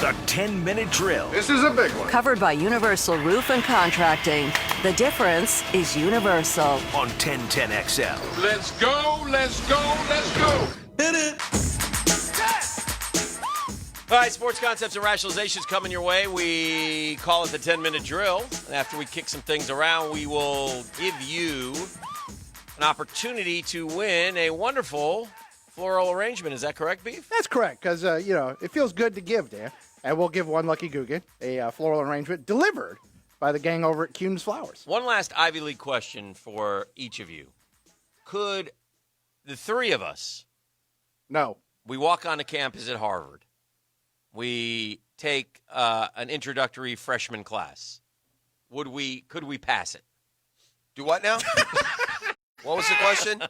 The 10-minute drill. This is a big one. Covered by Universal Roof and Contracting. The difference is universal. On 1010XL. Let's go, let's go, let's go. Hit it. All right, sports concepts and rationalizations coming your way. We call it the 10-minute drill. And after we kick some things around, we will give you an opportunity to win a wonderful floral arrangement. Is that correct, Beef? That's correct, because, it feels good to give there. And we'll give one lucky Guggen a floral arrangement delivered by the gang over at Kuhn's Flowers. One last Ivy League question for each of you. Could the three of us, No. we walk onto campus at Harvard, we take an introductory freshman class, could we pass it? Do what now? What was the question?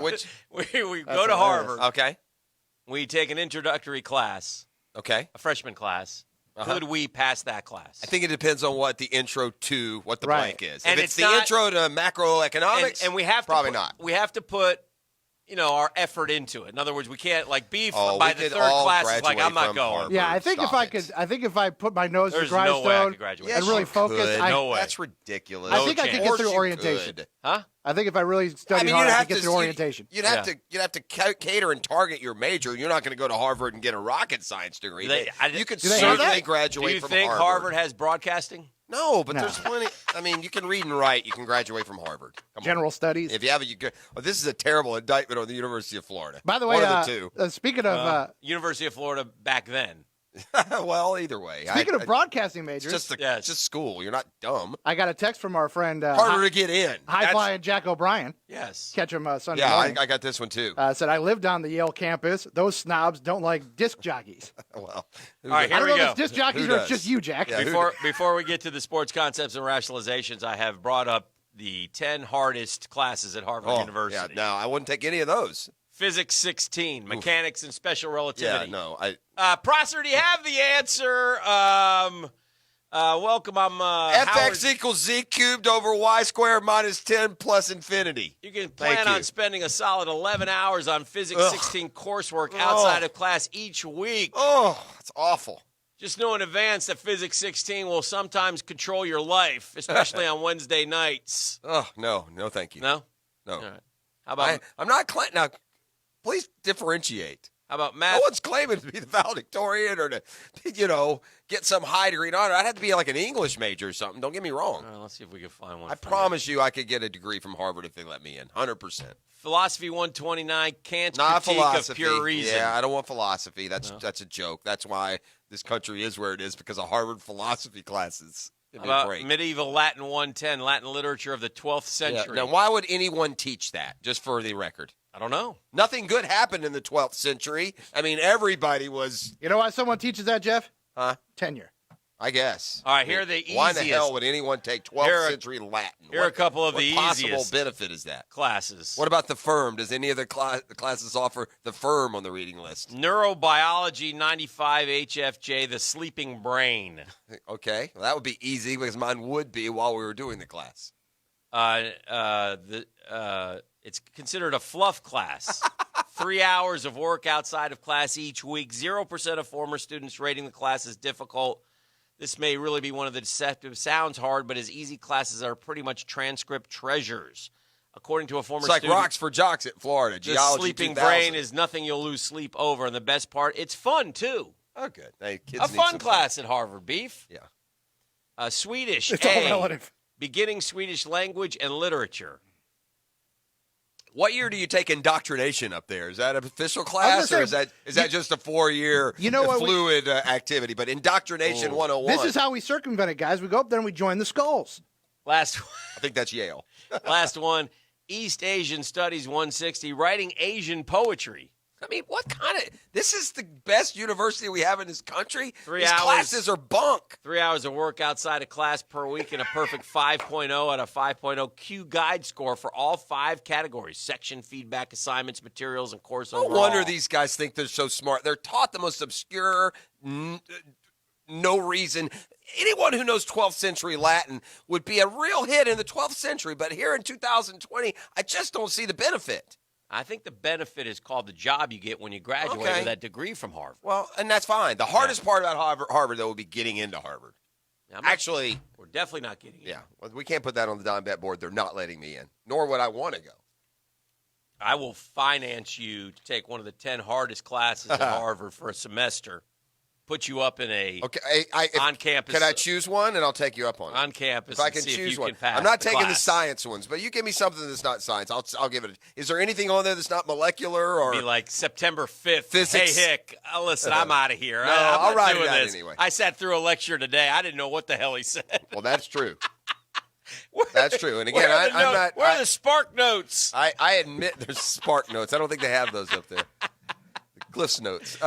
Which? We go to Harvard. Okay. We take an introductory class, Okay. a freshman class. Could we pass that class? I think it depends on what the intro to what the Right. blank is. And If it's it's the not- intro to macroeconomics, and we have probably to put, not. We have to put, our effort into it. In other words, we can't Beef Oh, by we the could third all class is like, graduate I'm not from going. Harvard. Yeah, I think if I put my nose to the There's no way I grindstone could graduate. and really focus, No way. That's ridiculous. I think I could chance. get Of through course you orientation. could. Huh? I think if I really study hard, I could get through orientation. You'd have to cater and target your major. You're not going to go to Harvard and get a rocket science degree. You could Do they have certainly that? graduate Do you from think Harvard. Harvard has broadcasting? No, but No. there's plenty. I mean, you can read and write. You can graduate from Harvard. Come on. General studies. If you have this is a terrible indictment on the University of Florida. By the way, one of the two. Speaking of University of Florida back then. Well, either way. speaking of broadcasting it's majors, just school. You're not dumb. I got a text from our friend Harder to get in. High Flying Jack O'Brien. Yes. Catch him Sunday Yeah, morning. I got this one too. Said, I lived on the Yale campus. Those snobs don't like disc jockeys. Well, All right, I here don't we know go. if it's disc jockeys Who or it's does? just you, Jack. Yeah. Before we get to the sports concepts and rationalizations, I have brought up the 10 hardest classes at Harvard University. Yeah, no, I wouldn't take any of those. Physics 16, mechanics and special relativity. Yeah, no, Prosser, do you have the answer? Welcome. I'm FX Howard. equals Z cubed over Y squared minus 10 plus infinity. You can plan Thank you. on spending a solid 11 hours on Physics 16 coursework outside of class each week. Oh, that's awful. Just know in advance that Physics 16 will sometimes control your life, especially on Wednesday nights. Oh, no, thank you. No? No. All right. How about I'm not claiming. Now, please differentiate. math? No one's claiming to be the valedictorian or to, get some high degree honor. I'd have to be like an English major or something. Don't get me wrong. All right, let's see if we can find one. I promise you I could get a degree from Harvard if they let me in. 100%. Philosophy 129, Kant's Not critique philosophy. of pure reason. Yeah, I don't want philosophy. That's a joke. That's why this country is where it is, because of Harvard philosophy classes. It'd How be about great. medieval Latin 110, Latin literature of the 12th Yeah. century? Now, why would anyone teach that, just for the record? I don't know. Nothing good happened in the 12th century. I mean, everybody was, You know why someone teaches that, Jeff? huh? Tenure. I guess. All right, here are the Why in the easiest. hell would anyone take 12th Here are- century Latin? here are a couple of what the possible easiest. benefit is that? Classes. What about the firm? Does any of the classes offer the firm on the reading list? Neurobiology 95 HFJ, the sleeping brain. Okay, well, that would be easy because mine would be while we were doing the class. It's considered a fluff class. 3 hours of work outside of class each week. 0% of former students rating the class as difficult. This may really be one of the deceptive. Sounds hard, but as easy classes are pretty much transcript treasures. According to a former It's like student, rocks for jocks at Florida. the Geology sleeping 2000. brain is nothing you'll lose sleep over. And the best part, it's fun, too. Oh, good. Hey, kids A need fun some class at Harvard, Beef. Yeah. Swedish, It's all A, relative. beginning Swedish language and literature. What year do you take indoctrination up there? Is that an official class, gonna or say, is that just a 4-year You know what we- fluid activity? But indoctrination 101. This is how we circumvent it, guys. We go up there and we join the skulls. Last I think that's Yale. Last one, East Asian Studies 160, writing Asian poetry. I mean, what kind of – this is the best university we have in this country? 3 These hours. classes are bunk. 3 hours of work outside of class per week and a perfect 5.0 out of 5.0 Q guide score for all 5 categories: section, feedback, assignments, materials, and course No overall. wonder these guys think they're so smart. They're taught the most obscure, no reason. Anyone who knows 12th century Latin would be a real hit in the 12th century, but here in 2020, I just don't see the benefit. I think the benefit is called the job you get when you graduate with that degree from Harvard. Well, and that's fine. The hardest part about Harvard, though, would be getting into Harvard. Actually, we're definitely not getting in. Yeah, well, we can't put that on the dime bet board. They're not letting me in, nor would I want to go. I will finance you to take one of the 10 hardest classes at Harvard for a semester. Put you up in a on campus. Can I choose one, and I'll take you up on it? On campus, if I can see choose if you one. can pass I'm not the taking class. the science ones, but you give me something that's not science. I'll give it. Is there anything on there that's not molecular or? Be like September 5th. Physics? Hey, Hick, listen, I'm out of here. No, I'm I'll not write doing it out this. anyway. I sat through a lecture today. I didn't know what the hell he said. Well, that's true. That's true. And again, I'm not. Where are the Spark Notes? I admit there's Spark Notes. I don't think they have those up there. The Cliff's Notes.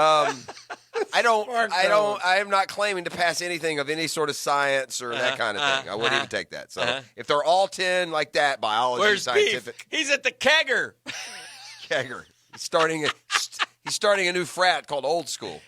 I am not claiming to pass anything of any sort of science or that kind of thing. I wouldn't even take that. So if they're all 10 like that, biology, Where's scientific. Beef? He's at the kegger. Kegger. He's starting a new frat called Old School.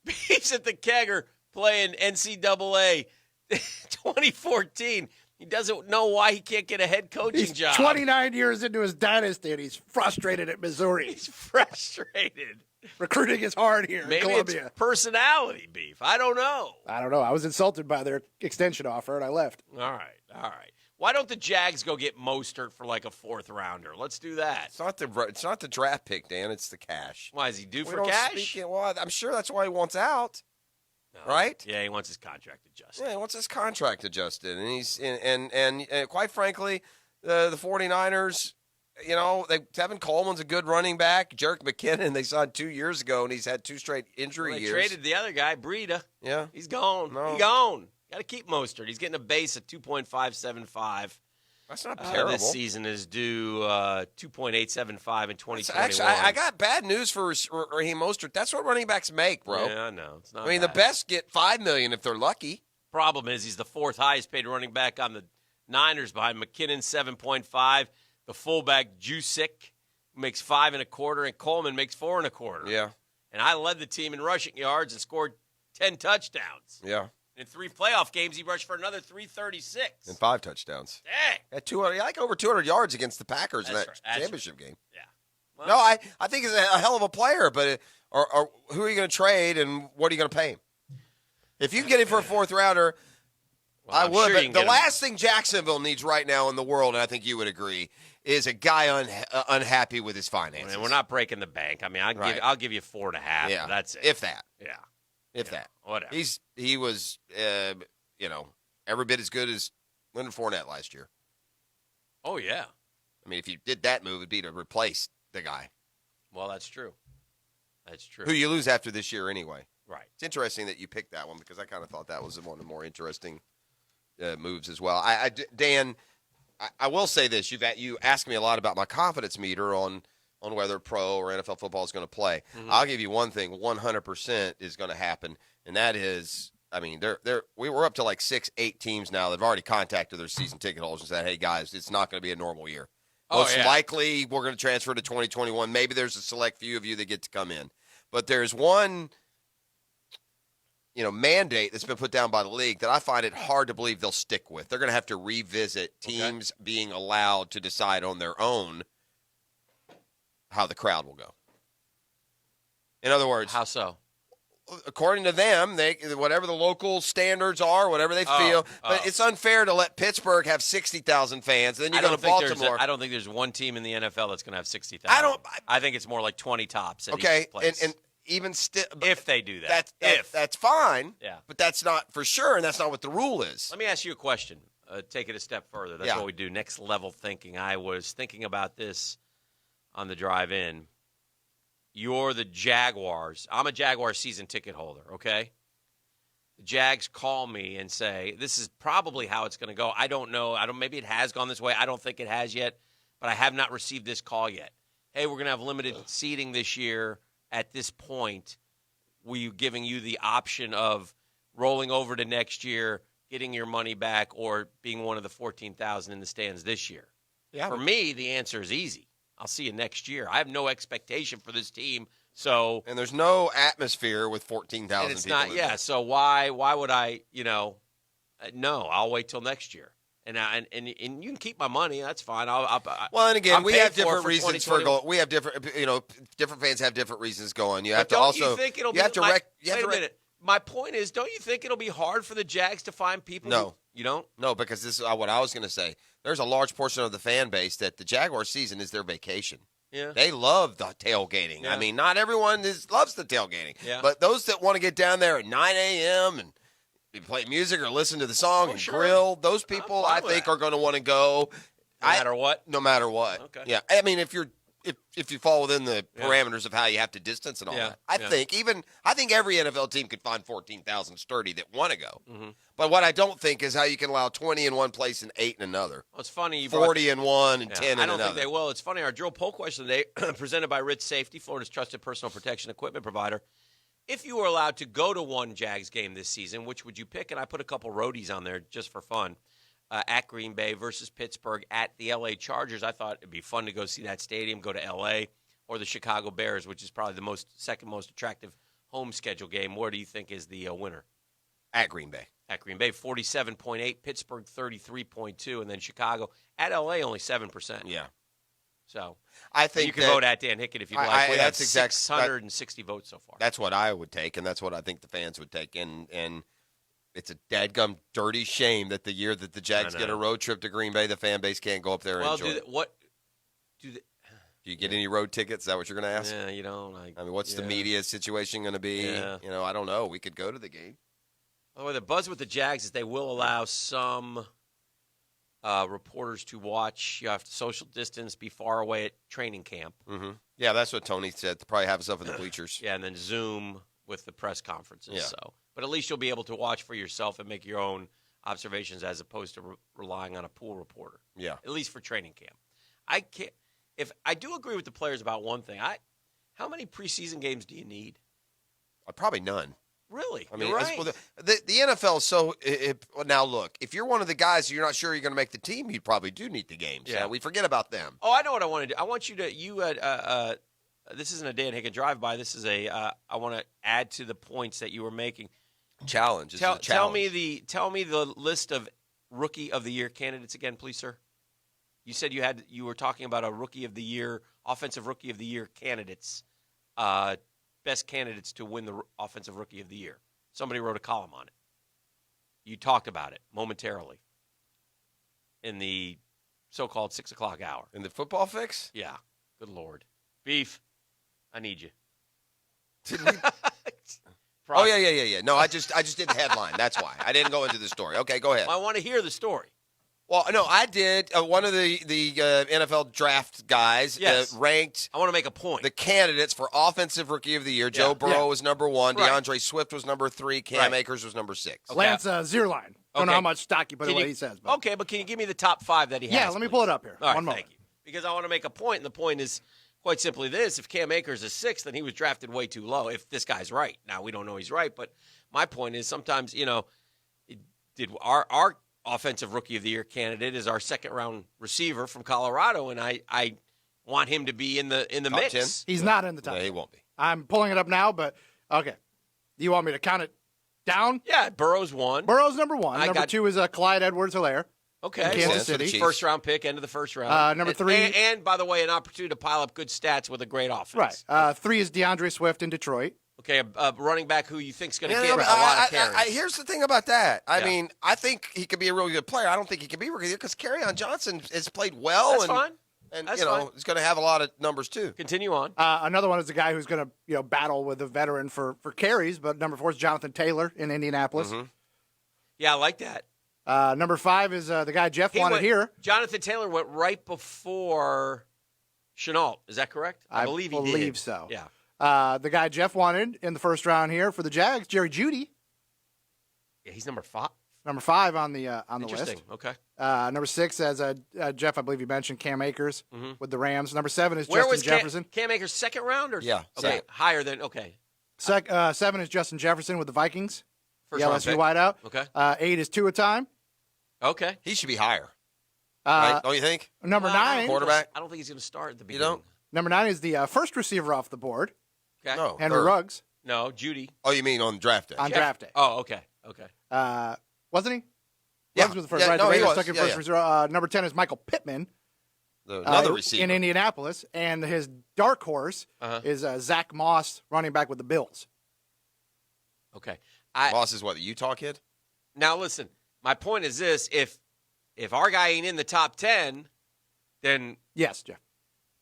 He's at the kegger playing NCAA 2014. He doesn't know why he can't get a head coaching job. 29 years into his dynasty, and he's frustrated at Missouri. He's frustrated. Recruiting is hard here Maybe in Columbia. it's personality beef. I don't know. I was insulted by their extension offer, and I left. All right. Why don't the Jags go get Mostert for like a 4th rounder? Let's do that. It's not the draft pick, Dan. It's the cash. Why is he due We for don't cash? speak it- well, I'm sure that's why he wants out. No. Right? Yeah, he wants his contract adjusted. Yeah, he wants his contract adjusted, and he's and quite frankly, the 49ers, Tevin Coleman's a good running back. Jerick McKinnon they signed 2 years ago, and he's had 2 straight injury Well, they years. traded the other guy, Breida. Yeah, He's gone. No. He's gone. Got to keep Mostert. He's getting a base of 2.575. that's not terrible. This season is due 2.875 in 2021. Actually, I got bad news for Raheem Mostert. That's what running backs make, bro. Yeah, I know. It's not I mean, the bad. best get $5 million if they're lucky. Problem is he's the 4th highest paid running back on the Niners behind McKinnon 7.5. The fullback Jusic makes 5.25, and Coleman makes 4.25. Yeah, And I led the team in rushing yards and scored 10 touchdowns. yeah, In 3 playoff games, he rushed for another 336. and 5 touchdowns. Dang. At 200, like over 200 yards against the Packers in That's that right. That's championship game. Yeah. Well, No, I think he's a hell of a player, but who are you going to trade and what are you going to pay him? If you can get him for a 4th rounder, I I'm would. sure you can But the get him. last thing Jacksonville needs right now in the world, and I think you would agree, is a guy unhappy with his finances. And we're not breaking the bank. I mean, Right. I'll give you 4.5. Yeah, That's it. If that. Yeah. If that. Whatever. He was, every bit as good as Leonard Fournette last year. Oh, yeah. I mean, if you did that move, it'd be to replace the guy Well, that's true. That's true. who you lose after this year anyway. Right. It's interesting that you picked that one because I kind of thought that was one of the more interesting moves as well. Dan, I will say this: you asked me a lot about my confidence meter on whether pro or NFL football is going to play. Mm-hmm. I'll give you one thing: 100% is going to happen, and that is, I mean, we were up to like 6-8 teams now. They've already contacted their season ticket holders and said, "Hey guys, it's not going to be a normal year. Most likely, we're going to transfer to 2021. Maybe there's a select few of you that get to come in, but there's one." Mandate that's been put down by the league that I find it hard to believe they'll stick with. They're going to have to revisit teams being allowed to decide on their own how the crowd will go. In other words, How so? according to them, whatever the local standards are, whatever they feel, but it's unfair to let Pittsburgh have 60,000 fans, and then you go to Baltimore. I don't think there's one team in the NFL that's going to have 60,000. I think it's more like 20 tops at each place. and even still, if they do that. that's fine. Yeah. But that's not for sure, and that's not what the rule is. Let me ask you a question. Take it a step further. That's what we do. Next level thinking. I was thinking about this on the drive in. You're the Jaguars. I'm a Jaguar season ticket holder, okay? The Jags call me and say, this is probably how it's going to go. I don't know. Maybe it has gone this way. I don't think it has yet, but I have not received this call yet. Hey, we're going to have limited seating this year. At this point, we're giving you the option of rolling over to next year, getting your money back, or being one of the 14,000 in the stands this year. Yeah. For me, the answer is easy. I'll see you next year. I have no expectation for this team, so And there's no atmosphere with 14,000 and it's people. not. in Yeah, there. so why would I? No, I'll wait till next year. and you can keep my money. That's fine. Well, and again, I'm we paid have for it different for reasons for 2021. going. We have different, different fans have different reasons going. You have But to don't also. you think it'll you have to wait rec- a minute. My point is, don't you think it'll be hard for the Jags to find people? No. You don't? No, because this is what I was going to say. There's a large portion of the fan base that the Jaguar season is their vacation. Yeah. They love the tailgating. Yeah. I mean, not everyone loves the tailgating. Yeah. But those that want to get down there at 9 a.m. and play music or listen to the song and sure. grill, those people I think are going to want to go. No matter what? No matter what. Okay. Yeah. I mean, if you fall within the parameters of how you have to distance and all Yeah. that, I think every NFL team could find 14,000 sturdy that want to go. Mm-hmm. But what I don't think is how you can allow 20 in one place and 8 in another. Well, it's funny. You 40 in one and 10 in I another. don't think they will. It's funny. Our drill poll question today, presented by Rich Safety, Florida's trusted personal protection equipment provider. If you were allowed to go to one Jags game this season, which would you pick? And I put a couple roadies on there just for fun. At Green Bay versus Pittsburgh at the L.A. Chargers. I thought it'd be fun to go see that stadium, go to L.A. or the Chicago Bears, which is probably the second most attractive home schedule game. Where do you think is the winner? At Green Bay. At Green Bay, 47.8, Pittsburgh 33.2, and then Chicago. At L.A., only 7%. Yeah. So I think you can vote at Dan Hicken if you'd like. We have that's exact- 660 votes so far. That's what I would take, and that's what I think the fans would take. And it's a dadgum dirty shame that the year that the Jags get a road trip to Green Bay, the fan base can't go up there and enjoy it. Do you get any road tickets? Is that what you're going to ask? Yeah, I mean, what's the media situation going to be? Yeah. I don't know. We could go to the game. By the way, the buzz with the Jags is they will allow some reporters to watch. You have to social distance, be far away at training camp. Mm-hmm. Yeah, that's what Tony said. To probably have us up in the bleachers. Yeah, and then Zoom with the press conferences. Yeah. So, but at least you'll be able to watch for yourself and make your own observations as opposed to relying on a pool reporter. Yeah. At least for training camp. I do agree with the players about one thing. How many preseason games do you need? Probably none. Really? I mean, You're right. the NFL is so. Now, look, if you're one of the guys you're not sure you're going to make the team, you probably do need the games. Yeah. We forget about them. Oh, I know what I want to do. I want you to this isn't a Dan Hicken drive-by. This is I want to add to the points that you were making. Challenge. This is a Tell challenge. me the list of Rookie of the Year candidates again, please, sir. You said you were talking about a Rookie of the Year, Offensive Rookie of the Year candidates, best candidates to win the Offensive Rookie of the Year. Somebody wrote a column on it. You talked about it momentarily in the so-called 6 o'clock hour. In the football fix? Yeah. Good Lord. Beef, I need you. Oh, yeah. No, I just did the headline. That's why. I didn't go into the story. Okay, go ahead. I want to hear the story. Well, no, I did. One of the NFL draft guys ranked I want to make a point. the candidates for Offensive Rookie of the Year. Joe Burrow was number 1. Right. DeAndre Swift was number 3. Cam Akers was number 6. Okay. Lance Zierlein. Don't know how much stock you put in what he says. But. Okay, but can you give me the top 5 that he has? Yeah, let me pull it up here. All right, One moment. thank you. Because I want to make a point, and the point is quite simply this. If Cam Akers is 6th, then he was drafted way too low, if this guy's right. Now, we don't know he's right, but my point is sometimes, did our Offensive Rookie of the Year candidate is our second-round receiver from Colorado, and I want him to be in the Top mix. 10? He's not in the top. No, he won't be. I'm pulling it up now, but okay. Do you want me to count it down? Yeah, Burrow's 1. Burrow's number 1. Number 2 is Clyde Edwards-Helaire. Okay. Kansas for the City. Chiefs. First-round pick, end of the first round. Number 3. And, by the way, an opportunity to pile up good stats with a great offense. Right. 3 is DeAndre Swift in Detroit. Okay, a running back who you think is going to Yeah, get no, a lot of carries. here's the thing about that. I Yeah. mean, I think he could be a really good player. I don't think he can be rookie because Kerryon Johnson has played well. That's and, fine. And, That's fine. he's going to have a lot of numbers, too. Continue on. Another one is the guy who's going to battle with a veteran for carries, but number 4 is Jonathan Taylor in Indianapolis. Mm-hmm. Yeah, I like that. Number 5 is the guy Jeff wanted here. Jonathan Taylor went right before Chenault. Is that correct? I believe he did. So. Yeah. The guy Jeff wanted in the first round here for the Jags, Jerry Jeudy. Yeah, he's number 5. Number 5 on the list. Interesting. Okay. Number 6, as Jeff, I believe you mentioned, Cam Akers with the Rams. Number 7 is Where Justin was Jefferson. Cam Akers second round? Or? Yeah, Okay, second. higher than, okay. 7 is Justin Jefferson with the Vikings. First the round LSU pick. wideout. Okay. 8 is Tua Time. Okay. He should be higher, right? Don't you think? Number Well, 9. Quarterback? I don't think he's going to start at the You beginning. don't? Number 9 is the first receiver off the board, Okay. No. Henry third. Ruggs, No, Judy. Oh, you mean on draft day? on draft day. Oh, okay. Okay. Wasn't he? Ruggs was the first. Yeah, right? no, The he Raiders was. took him Yeah, first. Number 10 is Michael Pittman. Another receiver. In Indianapolis. And his dark horse is Zach Moss, running back with the Bills. Okay. Moss is what, the Utah kid? Now, listen, my point is this. If our guy ain't in the top 10, then Yes, Jeff.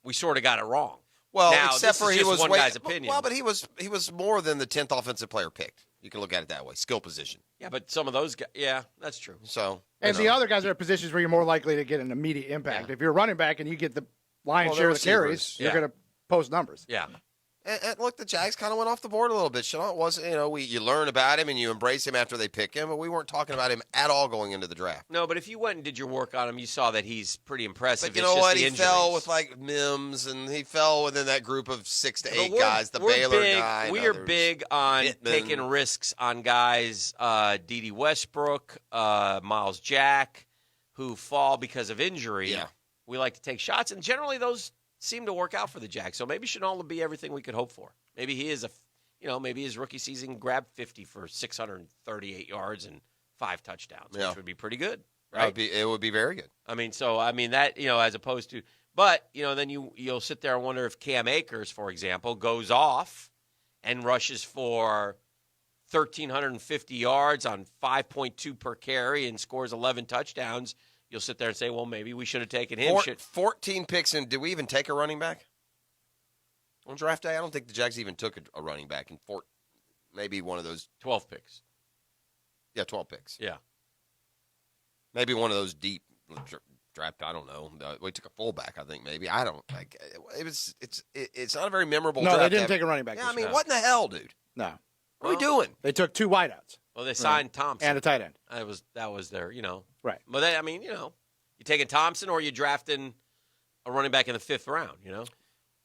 we sort of got it wrong. Well, now, except this for is he just was one guy's opinion. Well, but he was more than the 10th offensive player picked. You can look at it that way. Skill position. Yeah, but some of those guys, yeah, that's true. So, And the other guys are at positions where you're more likely to get an immediate impact. Yeah. If you're a running back and you get the lion's Well, share they're of the carries, receivers. you're Yeah. going to post numbers. Yeah. And look, the Jags kind of went off the board a little bit. It wasn't, you learn about him and you embrace him after they pick him, but we weren't talking about him at all going into the draft. No, but if you went and did your work on him, you saw that he's pretty impressive. But you It's know just what? the He injuries. fell with like Mims, and he fell within that group of 6 to 8 But guys. The we're Baylor big, guy. and We are others. big on Pittman. taking risks on guys, D.D. Westbrook, Miles Jack, who fall because of injury. Yeah. We like to take shots, and generally those seem to work out for the Jacks. So maybe Shenault be everything we could hope for. Maybe he is maybe his rookie season grabbed 50 for 638 yards and 5 touchdowns, Yeah. which would be pretty good, right? It would be very good. That, as opposed to, but, then you'll sit there and wonder if Cam Akers, for example, goes off and rushes for 1,350 yards on 5.2 per carry and scores 11 touchdowns. You'll sit there and say, well, maybe we should have taken him. 14 picks, and did we even take a running back? On draft day, I don't think the Jags even took a running back in maybe one of those. 12 picks. Yeah, 12 picks. Yeah. Maybe one of those deep draft. I don't know. We took a fullback. I think maybe. I don't like. It's not a very memorable. No, draft they didn't to have- take a running back. Yeah, this I mean, year. what in the hell, dude? No. What are we doing? They took 2 wideouts. Well, they signed Thompson. And a tight end. That was their, Right. But you taking Thompson or you drafting a running back in the 5th round,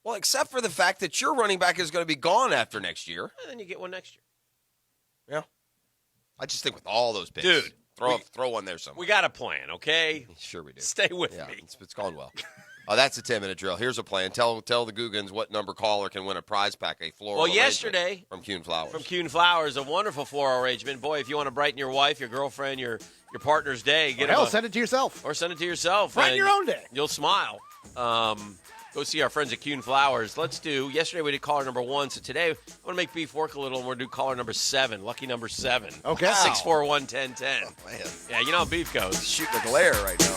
Well, except for the fact that your running back is going to be gone after next year. And then you get one next year. Yeah. I just think with all those picks. Dude, Throw one there somewhere. We got a plan, okay? Sure we do. Stay with Yeah, me. it's gone well. That's a 10-minute drill. Here's a plan. Tell the Googans what number caller can win a prize pack, a floral arrangement yesterday, from Kuhn Flowers. From Kuhn Flowers, a wonderful floral arrangement. Boy, if you want to brighten your wife, your girlfriend, your partner's day, Send it to yourself. Or send it to yourself. Brighten your own day. You'll smile. Go see our friends at Kuhn Flowers. Yesterday we did caller number 1, so today I'm going to make beef work a little, and we're going to do caller number 7, lucky number 7. Okay. 641-1010. Oh, man. Yeah, you know how beef goes. Shooting a glare right now.